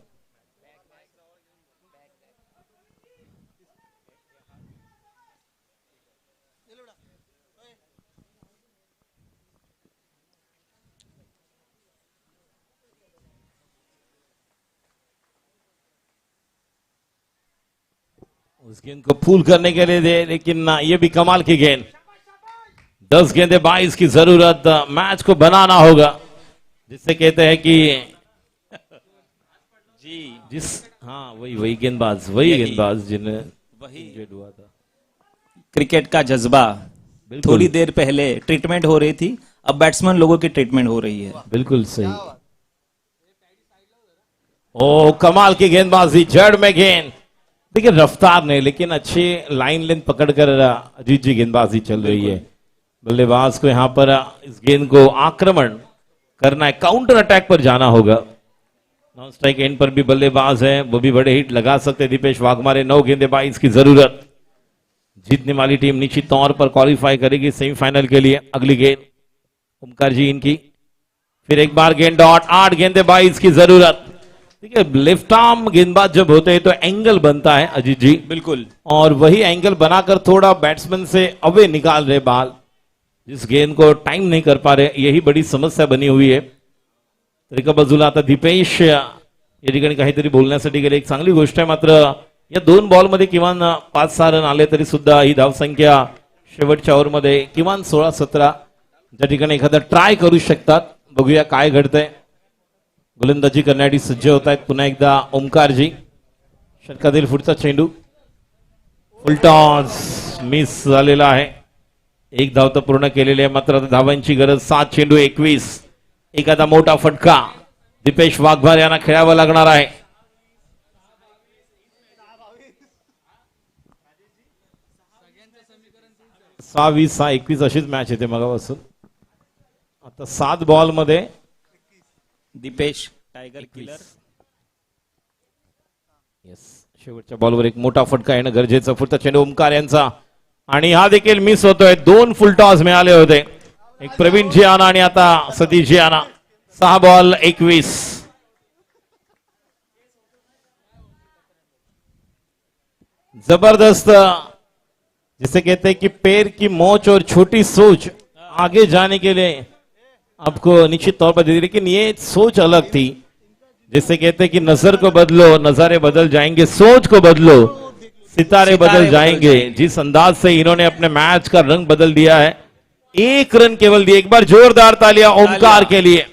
उस गेंद को फूल करने के लिए दे, लेकिन ये भी कमाल की गेंद. 10 गेंदे 22 की जरूरत. मैच को बनाना होगा, जिससे कहते हैं कि जिस वही गेंदबाज, वही गेंदबाज जिन्हें वही हुआ था. क्रिकेट का जज्बा. थोड़ी देर पहले ट्रीटमेंट हो रही थी, अब बैट्समैन लोगों की ट्रीटमेंट हो रही है. बिल्कुल सही. ओ कमाल की गेंदबाजी, जड़ में गेंद. देखिए रफ्तार नहीं, लेकिन अच्छी लाइन लेंथ पकड़कर अजीत जी गेंदबाजी चल रही है. बल्लेबाज को यहां पर इस गेंद को आक्रमण करना है, काउंटर अटैक पर जाना होगा. नॉन स्ट्राइक एंड पर भी बल्लेबाज है, वो भी बड़े हिट लगा सकते. दीपेश वाघमारे. 9 गेंदे 22 की जरूरत. जीतने वाली टीम निश्चित तौर पर क्वालिफाई करेगी सेमीफाइनल के लिए. अगली गेंद ओमकार जी इनकी. फिर एक बार गेंद डॉट. 8 गेंदे 22 की जरूरत. देखिए लेफ्ट आर्म गेंदबाज जब होते हैं तो एंगल बनता है अजीत जी. बिल्कुल. और वही एंगल बनाकर थोड़ा बैट्समैन से अवे निकाल रहे बाल, जिस गेंद को टाइम नहीं कर पा रहे. यही बड़ी समस्या बनी हुई है. एका बाजूला आता दीपेश या ठिकाणी काहीतरी बोलण्यासाठी गेले. एक चांगली गोष्ट आहे, मात्र या 2 बॉलमध्ये किमान 5-6 रन आले तरी सुद्धा ही धावसंख्या शेवटच्या ओव्हरमध्ये किमान 16-17 ज्या ठिकाणी एखादा ट्राय करू शकतात. बघूया काय घडतंय. गोलंदाजी करण्यासाठी सज्ज होत आहेत पुन्हा एकदा ओमकारजी. षटकातील पुढचा चेंडू फुलटॉस मिस झालेला आहे. 1 धाव तर पूर्ण केलेली आहे, मात्र आता धावांची गरज. 7 चेंडू 21. एखादा मोठा फटका दीपेश वाघमारे यांना खेळावा लागणार आहे. 6-20, 6-21 अशीच मॅच येते मगापासून. आता 7 बॉल मध्ये दीपेश टायगर किलर. येस, शेवटच्या बॉलवर एक मोठा फटका येणं गरजेचं. पुढचा चेंडू ओमकार यांचा आणि हा देखील मिस होतोय. 2 फुल टॉस मिळाले होते, एक प्रवीण जियाना आणि आता सतीश जियाना. 6 बॉल 21. जबरदस्त, जिसे कहते हैं कि पैर की मोच और छोटी सोच आगे जाने के लिए आपको निश्चित तौर पर दे दी, लेकिन ये सोच अलग थी। जिसे कहते हैं कि नजर को बदलो, नजारे बदल जाएंगे, सोच को बदलो, सितारे बदल जाएंगे। जिस अंदाज से इन्होंने अपने मैच का रंग बदल दिया है, 1 रन केवल दिए। एक बार जोरदार तालियां ओमकार के लिए।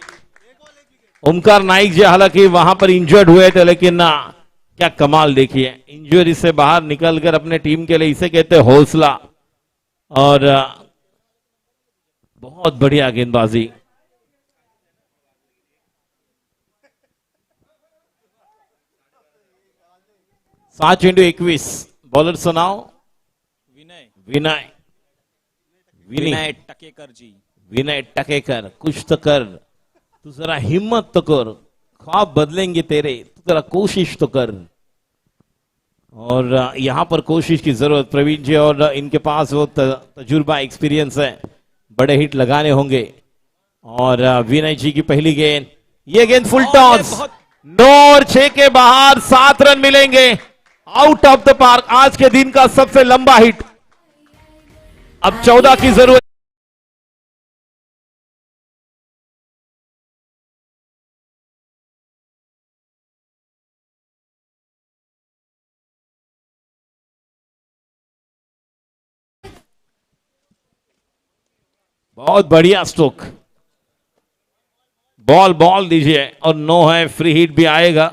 ओमकार नाइक जी हालांकि वहां पर इंजर्ड हुए थे, लेकिन ना क्या कमाल देखिए, इंजरी से बाहर निकलकर अपने टीम के लिए, इसे कहते हैं हौसला। और बहुत बढ़िया गेंदबाजी। सात चेंडू 21। बॉलरचं नाव विनय विनय विनय टकेकर जी। विनय टकेकर। कुछ तो कर, तू जरा हिम्मत तो कर, ख्वाब बदलेंगे तेरे, तू जरा कोशिश तो कर। और यहां पर कोशिश की जरूरत प्रवीण जी, और इनके पास वो तजुर्बा एक्सपीरियंस है, बड़े हिट लगाने होंगे। और विनय जी की पहली गेंद, ये गेंद फुल टॉस, 9 और 6 के बाहर 7 रन मिलेंगे। आउट ऑफ द पार्क, आज के दिन का सबसे लंबा हिट। अब 14 की जरूरत। बहुत बढ़िया स्ट्रोक, बॉल बॉल दीजिए, और 9 है, फ्री हिट भी आएगा।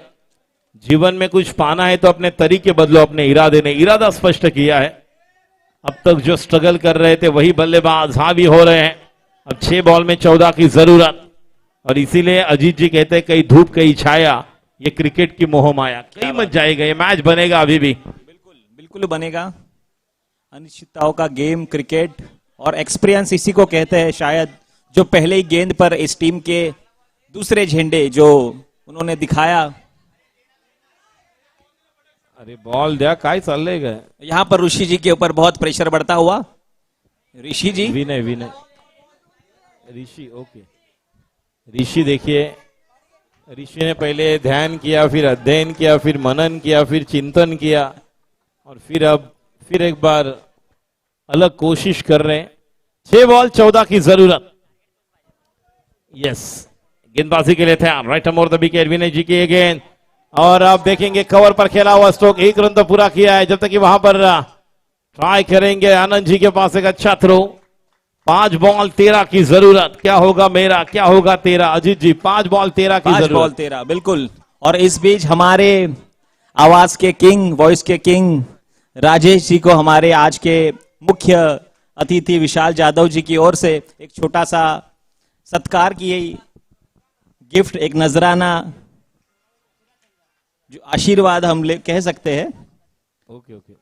जीवन में कुछ पाना है तो अपने तरीके बदलो, अपने इरादे ने इरादा स्पष्ट किया है। अब तक जो स्ट्रगल कर रहे थे वही बल्लेबाज हावी हो रहे हैं। अब 6 बॉल में 14 की जरूरत, और इसीलिए अजीत जी कहते हैं कहीं धूप कहीं छाया, ये क्रिकेट की मोह माया, कहीं मत जाएगा, ये मैच बनेगा अभी भी। बिल्कुल बिल्कुल बनेगा। अनिश्चितताओं का गेम क्रिकेट, और एक्सपीरियंस इसी को कहते हैं शायद, जो पहले ही गेंद पर इस टीम के दूसरे झंडे जो उन्होंने दिखाया। अरे बॉल द्या, काय चाललंय का? यहाँ पर ऋषि जी के ऊपर बहुत प्रेशर बढ़ता हुआ। ऋषि जी, विनय विनय ऋषि, ओके ऋषि। देखिए, ऋषि ने पहले ध्यान किया, फिर अध्ययन किया, फिर मनन किया, फिर चिंतन किया, और फिर एक बार अलग कोशिश कर रहे हैं। 6 बॉल 14 की जरूरत। यस, गेंदबाजी के लिए तैयार, right more the wicket, Vinay ji की गेंद, और आप देखेंगे कवर पर खेला हुआ स्ट्रोक। 1 रन तो पूरा किया है, जब तक कि वहां पर ट्राई करेंगे। आनंद जी के पास एक अच्छा थ्रो। 5 बॉल 13 की जरूरत। क्या होगा मेरा, क्या होगा तेरा? अजीत जी, 5 बॉल 13 की 5 जरूरत। बॉल 13, बिल्कुल। और इस बीच हमारे आवाज के किंग, वॉइस के किंग राजेश जी को हमारे आज के मुख्य अतिथि विशाल जाधव जी की ओर से एक छोटा सा सत्कार की गिफ्ट, एक नजराना, जो आशीर्वाद हम कह सकते हैं। ओके ओके,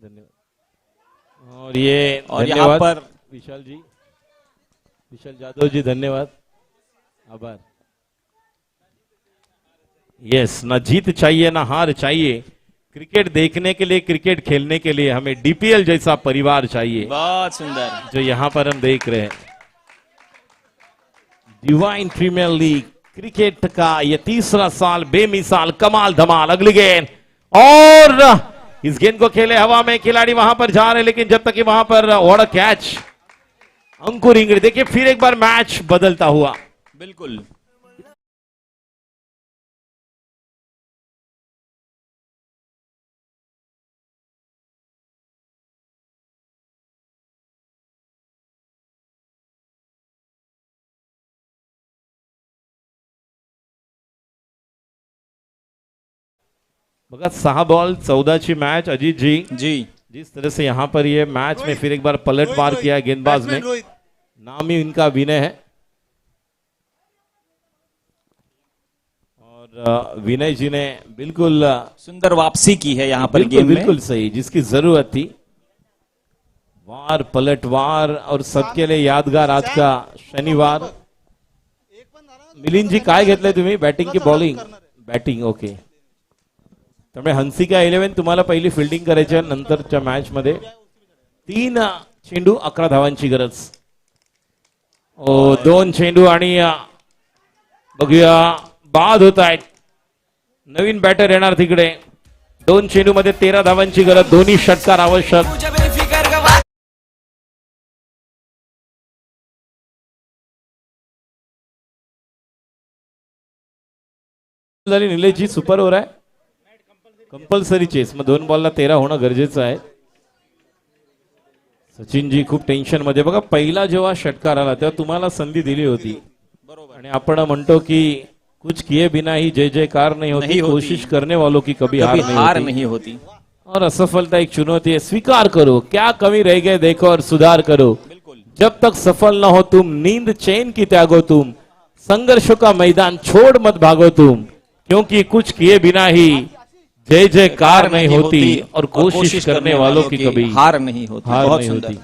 धन्यवाद। और ये और यहाँ पर विशाल जी, विशाल जाधव जी, धन्यवाद, आभार। यस, ना जीत चाहिए ना हार चाहिए, क्रिकेट देखने के लिए, क्रिकेट खेलने के लिए हमें डीपीएल जैसा परिवार चाहिए, बहुत सुंदर, जो यहां पर हम देख रहे हैं। डिवाइन प्रीमियर लीग क्रिकेट का ये 3रा साल बेमिसाल, कमाल धमाल। अगली गेंद, और इस गेंद को खेले हवा में, खिलाड़ी वहां पर जा रहे हैं, लेकिन जब तक कि वहां पर व्हाट कैच, अंकुर इंगड़ी। देखिए फिर एक बार मैच बदलता हुआ, बिल्कुल। बघा 6 बॉल 14 ची मैच। अजीत जी, जिस तरह से यहां पर ये मैच में फिर एक बार पलटवार किया गेंदबाज ने, नाम ही इनका विनय है। और विनय जी ने बिल्कुल सुंदर वापसी की है यहां पर गेम में, बिल्कुल सही, जिसकी जरूरत थी। वार पलटवार, और सबके लिए यादगार आज का शनिवार। मिलिंद जी, काय घेतलंय तुम्ही, बॅटिंग की बॉलिंग? Batting, okay. त्यामुळे हंसिका 11 तुम्हाला पहिली फिल्डिंग करायची आहे नंतरच्या मॅच मध्ये। 3 चेंडू 11 धावांची गरज। 2 चेंडू, आणि बघूया बाद होत आहेत। नवीन बॅटर येणार तिकडे, 2 चेंडूमध्ये 13 धावांची गरज, दोन्ही षटकार आवश्यक. तुझ्या बेफिकर गवा झाली निलेशची, सुपर ओव्हर आहे, कंपल्सरी चेस. मग 2 बॉलला 13 होणं गरजेचं आहे. सचिनजी खूप टेन्शन मध्ये. बघा पहिला जेव्हा षटकार आला तेव्हा तुम्हाला संधी दिली होती, आणि आपण म्हणतो की कुछ किए बिना ही जय जयकार नहीं होती, कोशिश करने वालों की कभी हार नहीं होती. और असफलता एक चुनौती है, स्वीकार करो क्या कमी रह गए देखो और सुधार करो. जब तक सफल न हो तुम, नींद चैन की त्यागो तुम, संघर्षों का मैदान छोड़ मत भागो तुम, क्योंकि कुछ किए बिना ही जय जयकार नहीं होती और कोशिश करने वालों की कभी हार नहीं होती. हार बहुत नहीं सुंदर. होती.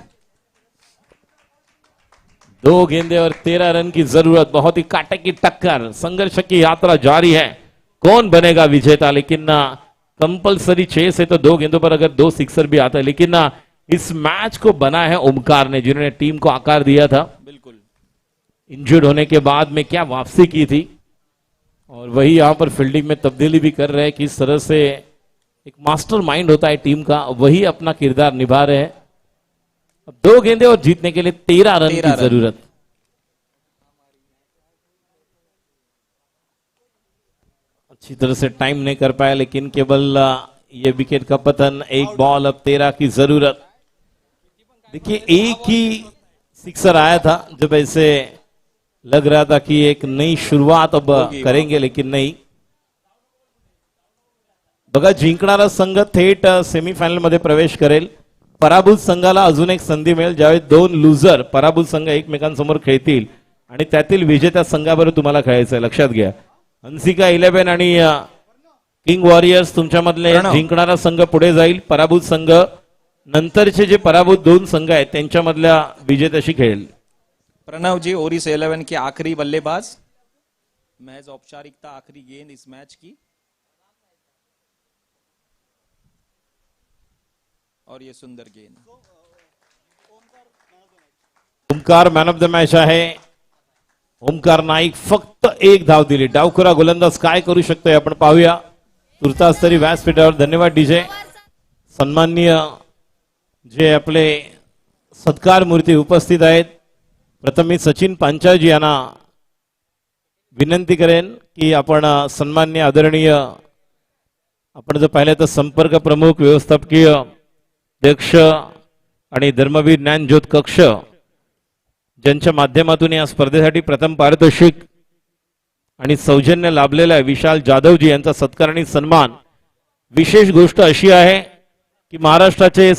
2 गेंदे और 13 रन की जरूरत, बहुत ही कांटे की टक्कर, संघर्ष की यात्रा जारी है. कौन बनेगा विजेता, लेकिन कंपलसरी चेस है तो 2 गेंदों पर अगर 2 सिक्सर भी आता है, लेकिन इस मैच को बना है ओमकार ने, जिन्होंने टीम को आकार दिया था. बिल्कुल. इंजर्ड होने के बाद में क्या वापसी की थी, और वही यहां पर फील्डिंग में तब्दीली भी कर रहे हैं. किस तरह से एक मास्टर माइंड होता है टीम का, वही अपना किरदार निभा रहे हैं. 2 गेंदे और जीतने के लिए 13 रन की जरूरत. अच्छी तरह से टाइम नहीं कर पाया, लेकिन केवल ये विकेट का पतन. 1 बॉल, अब 13 की जरूरत. देखिए एक ही सिक्सर आया था जब ऐसे लग रहा था कि एक नई शुरुआत अब करेंगे, लेकिन नहीं. बघा जिंकणारा संघ थेट सेमीफायनल मध्ये प्रवेश करेल. पराभूत संघाला अजून एक संधी मिळेल, ज्यावेळी 2 लुझर पराभूत संघ एकमेकांसमोर खेळतील आणि त्यातील विजेत्या संघाबरोबर तुम्हाला खेळायचं आहे. लक्षात घ्या, हंसिका 11 आणि किंग वॉरियर्स तुमच्यामधले जिंकणारा संघ पुढे जाईल. पराभूत संघ नंतरचे जे पराभूत 2 संघ आहेत त्यांच्यामधल्या विजेत्याशी खेळेल. प्रणव जी, ओरिस 11 के आखिरी बल्लेबाज. महज औपचारिकता, आखिरी गेंद इस मैच की, और ये सुंदर गेंद. Omkar man of the match आहे. ओमकार नाईक फक्त 1 धाव दिली. डावखुरा गोलंदाज काय करू शकतोय आपण पाहूया. तुर्तास तरी व्यासपीठावर. धन्यवाद डीजे. सन्माननीय जे आपले सत्कार मूर्ती उपस्थित आहेत, प्रथम मी सचिन पांचाळजी यांना विनंती करेन की आपण सन्माननीय आदरणीय, आपण जर पाहिलं तर संपर्क प्रमुख, व्यवस्थापकीय अध्यक्ष आणि धर्मवीर ज्ञानज्योत कक्ष, ज्यांच्या माध्यमातून या स्पर्धेसाठी प्रथम पारितोषिक आणि सौजन्य लाभलेला आहे, विशाल जाधवजी यांचा सत्कार आणि सन्मान. विशेष गोष्ट अशी आहे की महाराष्ट्राचे